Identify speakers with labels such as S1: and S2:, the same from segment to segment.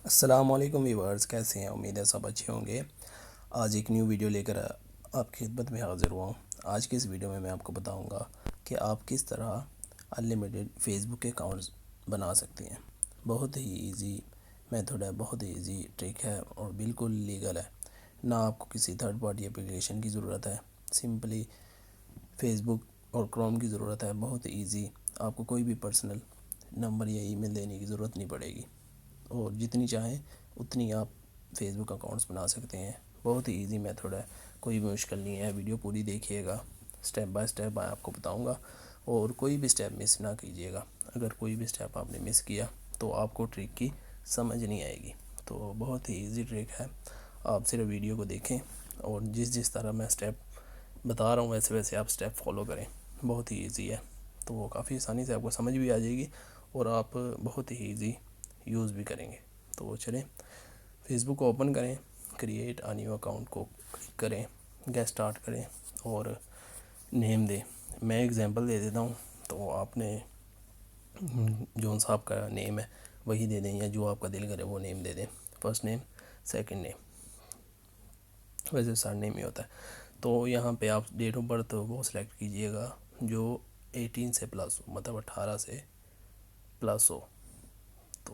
S1: السلام علیکم ویورز، کیسے ہیں؟ امید ہے سب اچھے ہوں گے۔ آج ایک نیو ویڈیو لے کر آپ کی خدمت میں حاضر ہوا ہوں۔ آج کے اس ویڈیو میں آپ کو بتاؤں گا کہ آپ کس طرح انلیمیٹڈ فیس بک اکاؤنٹس بنا سکتے ہیں۔ بہت ہی ایزی میتھڈ ہے، بہت ہی ایزی ٹرک ہے اور بالکل لیگل ہے۔ نہ آپ کو کسی تھرڈ پارٹی اپلیکیشن کی ضرورت ہے، سمپلی فیس بک اور کروم کی ضرورت ہے۔ بہت ایزی، آپ کو کوئی بھی پرسنل نمبر یا ای میل دینے کی ضرورت نہیں پڑے گی، اور جتنی چاہیں اتنی آپ فیس بک اکاؤنٹس بنا سکتے ہیں۔ بہت ہی ایزی میتھڈ ہے، کوئی بھی مشکل نہیں ہے۔ ویڈیو پوری دیکھیے گا، سٹیپ بائی سٹیپ میں آپ کو بتاؤں گا، اور کوئی بھی سٹیپ مس نہ کیجیے گا۔ اگر کوئی بھی سٹیپ آپ نے مس کیا تو آپ کو ٹرک کی سمجھ نہیں آئے گی۔ تو بہت ہی ایزی ٹرک ہے، آپ صرف ویڈیو کو دیکھیں اور جس طرح میں سٹیپ بتا رہا ہوں ویسے ویسے آپ سٹیپ فالو کریں۔ بہت ہی ایزی ہے، تو وہ کافی آسانی سے آپ کو سمجھ بھی آ جائے گی اور آپ بہت ہی ایزی یوز بھی کریں گے۔ تو چلیں، فیس بک کو اوپن کریں، کریٹ اے نیو اکاؤنٹ کو کلک کریں، گیٹ اسٹارٹ کریں اور نیم دیں۔ میں ایگزامپل دے دیتا ہوں، تو آپ نے جو صاحب کا نیم ہے وہی دے دیں، یا جو آپ کا دل کرے وہ نیم دے دیں۔ فرسٹ نیم، سیکنڈ نیم، ویسے سر نیم ہی ہوتا ہے۔ تو یہاں پہ آپ ڈیٹ آف برتھ وہ سلیکٹ کیجئے گا جو 18 سے پلس ہو، مطلب 18 سے پلس ہو۔ تو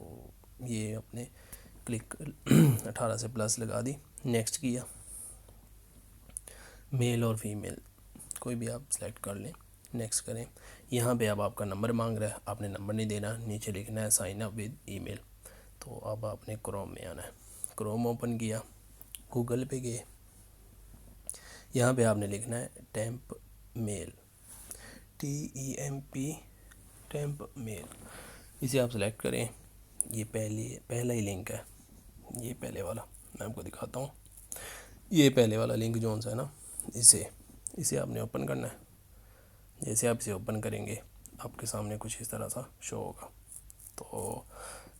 S1: یہ اپنے کلک 18 سے پلس لگا دی، نیکسٹ کیا۔ میل اور فیمیل کوئی بھی آپ سلیکٹ کر لیں، نیکسٹ کریں۔ یہاں پہ اب آپ کا نمبر مانگ رہا ہے، آپ نے نمبر نہیں دینا، نیچے لکھنا ہے سائن اپ ود ای میل۔ تو اب آپ نے کروم میں آنا ہے، کروم اوپن کیا، گوگل پہ گئے، یہاں پہ آپ نے لکھنا ہے ٹیمپ میل، TEMP، ٹیمپ میل۔ اسے آپ سلیکٹ کریں۔ یہ پہلا ہی لنک ہے، یہ پہلے والا میں آپ کو دکھاتا ہوں۔ یہ پہلے والا لنک جون سا ہے نا، اسے آپ نے اوپن کرنا ہے۔ جیسے آپ اسے اوپن کریں گے آپ کے سامنے کچھ اس طرح سا شو ہوگا۔ تو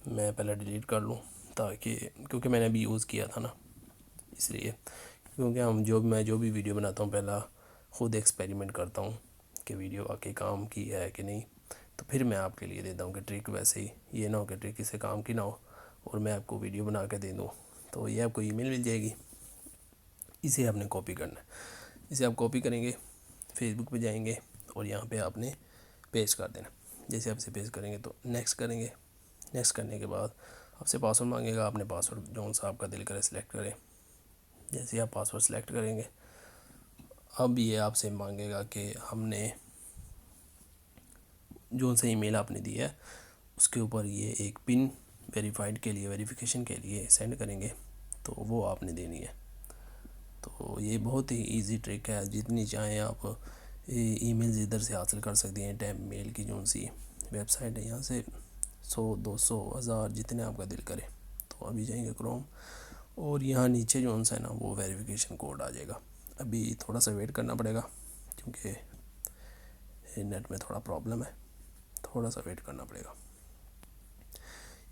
S1: میں پہلے ڈیلیٹ کر لوں، تاکہ کیونکہ میں نے ابھی یوز کیا تھا نا، اس لیے کیونکہ میں جو بھی ویڈیو بناتا ہوں پہلا خود ایکسپیریمنٹ کرتا ہوں کہ ویڈیو واقعی کام کی ہے کہ نہیں، تو پھر میں آپ کے لیے دیتا ہوں کہ ٹرک ویسے ہی یہ نہ ہو کہ ٹرک اس سے کام کی نہ ہو اور میں آپ کو ویڈیو بنا کے دے دوں۔ تو یہ آپ کو ای میل مل جائے گی، اسے آپ نے کاپی کرنا ہے۔ اسے آپ کاپی کریں گے، فیس بک پہ جائیں گے اور یہاں پہ آپ نے پیسٹ کر دینا۔ جیسے آپ اسے پیسٹ کریں گے تو نیکسٹ کریں گے، نیکسٹ کرنے کے بعد آپ سے پاسورڈ مانگے گا، آپ نے پاسورڈ جون سا آپ کا دل کرے سلیکٹ کریں۔ جیسے آپ پاسورڈ سلیکٹ کریں گے، اب یہ آپ سے مانگے گا کہ ہم نے جو سا ای میل آپ نے دیا ہے اس کے اوپر یہ ایک پن ویریفیکیشن کے لیے سینڈ کریں گے، تو وہ آپ نے دینی ہے۔ تو یہ بہت ہی ایزی ٹرک ہے، جتنی چاہیں آپ ای میلز ادھر سے حاصل کر سکتے ہیں۔ ٹیمپ میل کی جو سی ویب سائٹ ہے، یہاں سے 100، 200، 1000 جتنے آپ کا دل کرے۔ تو ابھی جائیں گے کروم، اور یہاں نیچے جو ہے نا وہ ویریفیکیشن کوڈ آ جائے گا۔ ابھی تھوڑا سا ویٹ کرنا پڑے گا کیونکہ نیٹ میں تھوڑا پرابلم ہے، تھوڑا سا ویٹ کرنا پڑے گا۔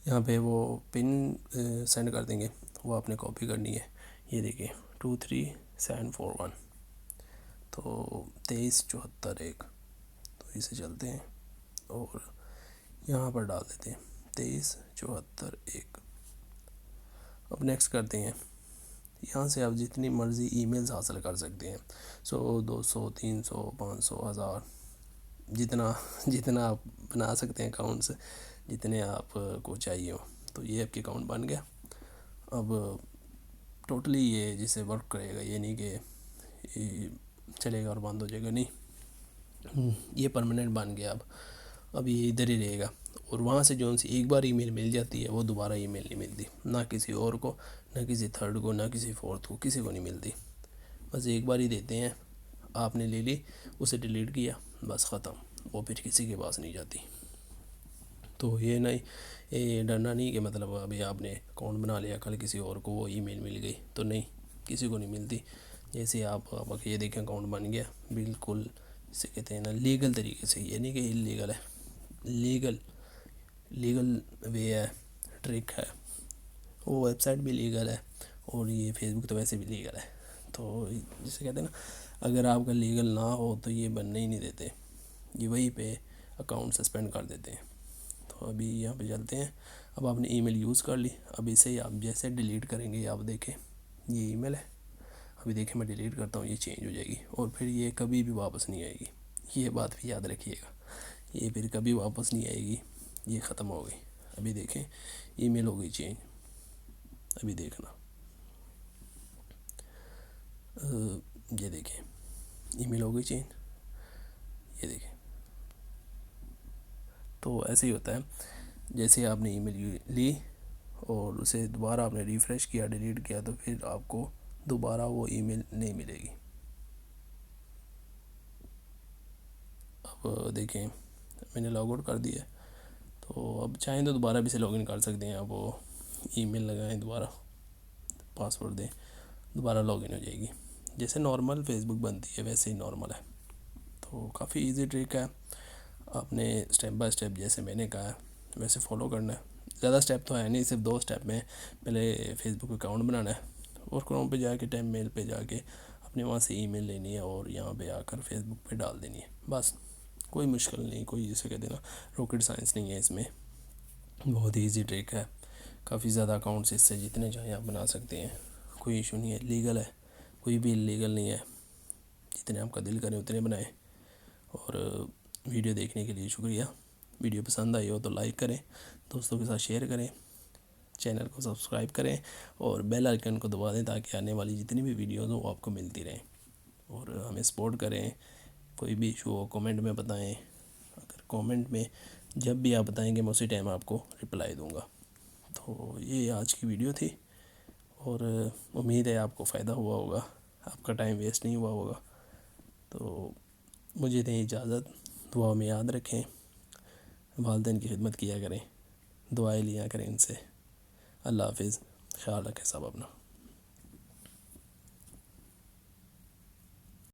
S1: یہاں پہ وہ پن سینڈ کر دیں گے، وہ آپ نے کاپی کرنی ہے۔ یہ دیکھیں 23741، تو 23441، تو اسے چلتے ہیں اور یہاں پر ڈال دیتے ہیں 23441۔ اب نیکسٹ کرتے ہیں۔ یہاں سے آپ جتنی مرضی ای میلز حاصل کر سکتے ہیں، 100، 200، 300، 500، 1000، جتنا آپ بنا سکتے ہیں اکاؤنٹس، جتنے آپ کو چاہیے ہو۔ تو یہ آپ کے اکاؤنٹ بن گیا۔ اب ٹوٹلی یہ جسے ورک کرے گا، یہ نہیں کہ یہ چلے گا اور بند ہو جائے گا، نہیں، یہ پرماننٹ بن گیا۔ اب یہ ادھر ہی رہے گا، اور وہاں سے جو سی ایک بار ای میل مل جاتی ہے وہ دوبارہ ای میل نہیں ملتی، نہ کسی اور کو، نہ کسی تھرڈ کو، نہ کسی فورتھ کو، کسی کو نہیں ملتی۔ بس ایک بار ہی دیتے ہیں، آپ نے لے لی، اسے ڈیلیٹ کیا، بس ختم، وہ پھر کسی کے پاس نہیں جاتی۔ تو یہ نہیں ڈرنا نہیں کہ مطلب ابھی آپ نے اکاؤنٹ بنا لیا، کل کسی اور کو وہ ای میل مل گئی، تو نہیں، کسی کو نہیں ملتی۔ جیسے آپ یہ دیکھیں اکاؤنٹ بن گیا، بالکل اسے کہتے ہیں نا لیگل طریقے سے، یہ نہیں کہ انلیگل ہے، لیگل وے ہے، ٹرک ہے۔ وہ ویب سائٹ بھی لیگل ہے اور یہ فیس بک تو ویسے بھی لیگل ہے۔ تو جسے کہتے ہیں نا، اگر آپ کا لیگل نہ ہو تو یہ بننے ہی نہیں دیتے، یہ وہیں پہ اکاؤنٹ سسپینڈ کر دیتے ہیں۔ تو ابھی یہاں پہ چلتے ہیں، اب آپ نے ای میل یوز کر لی، اب اسے ہی آپ جیسے ڈیلیٹ کریں گے، آپ دیکھیں یہ ای میل ہے، ابھی دیکھیں میں ڈیلیٹ کرتا ہوں، یہ چینج ہو جائے گی اور پھر یہ کبھی بھی واپس نہیں آئے گی، یہ بات بھی یاد رکھیے گا، یہ پھر کبھی واپس نہیں آئے گی، یہ ختم ہو گئی۔ ابھی دیکھیں ای میل ہو گئی چینج، ابھی دیکھنا یہ دیکھیں ای میل ہو گئی چینج، یہ دیکھیں۔ تو ایسے ہی ہوتا ہے، جیسے آپ نے ای میل لی اور اسے دوبارہ آپ نے ریفریش کیا، ڈیلیٹ کیا، تو پھر آپ کو دوبارہ وہ ای میل نہیں ملے گی۔ اب دیکھیں میں نے لاگ آؤٹ کر دیا، تو اب چاہیں تو دوبارہ بھی سے لاگ ان کر سکتے ہیں، اب وہ ای میل لگائیں، دوبارہ پاسورڈ دیں، دوبارہ لاگ ان ہو جائے گی، جیسے نارمل فیس بک بنتی ہے ویسے ہی نارمل ہے۔ تو کافی ایزی ٹرک ہے، آپ نے اسٹیپ بائی اسٹیپ جیسے میں نے کہا ہے ویسے فالو کرنا ہے۔ زیادہ اسٹیپ تو ہے نہیں، صرف 2 اسٹیپ میں پہلے فیس بک اکاؤنٹ بنانا ہے اور کروم پہ جا کے ٹیم میل پہ جا کے اپنے وہاں سے ای میل لینی ہے اور یہاں پہ آ کر فیس بک پہ ڈال دینی ہے، بس کوئی مشکل نہیں، کوئی جسے کہتے نا راکٹ سائنس نہیں ہے اس میں، بہت ایزی ٹرک ہے۔ کافی زیادہ اکاؤنٹس اس سے جتنے چاہیں آپ بنا سکتے ہیں، کوئی ایشو نہیں ہے، لیگل ہے، کوئی بھی لیگل نہیں ہے، جتنے آپ کا دل کرے اتنے بنائیں۔ اور ویڈیو دیکھنے کے لیے شکریہ، ویڈیو پسند آئی ہو تو لائک کریں، دوستوں کے ساتھ شیئر کریں، چینل کو سبسکرائب کریں اور بیل آئیکن کو دبا دیں تاکہ آنے والی جتنی بھی ویڈیوز ہوں وہ آپ کو ملتی رہیں، اور ہمیں سپورٹ کریں۔ کوئی بھی ایشو ہو کامنٹ میں بتائیں، اگر کامنٹ میں جب بھی آپ بتائیں گے میں اسی ٹائم آپ کو رپلائی دوں گا۔ تو یہ آج کی ویڈیو تھی، اور امید ہے آپ کو فائدہ ہوا ہوگا، آپ کا ٹائم ویسٹ نہیں ہوا ہوگا۔ تو مجھے دیں اجازت، دعا میں یاد رکھیں، والدین کی خدمت کیا کریں، دعائیں لیا کریں ان سے۔ اللہ حافظ، خیال رکھیں سب اپنا۔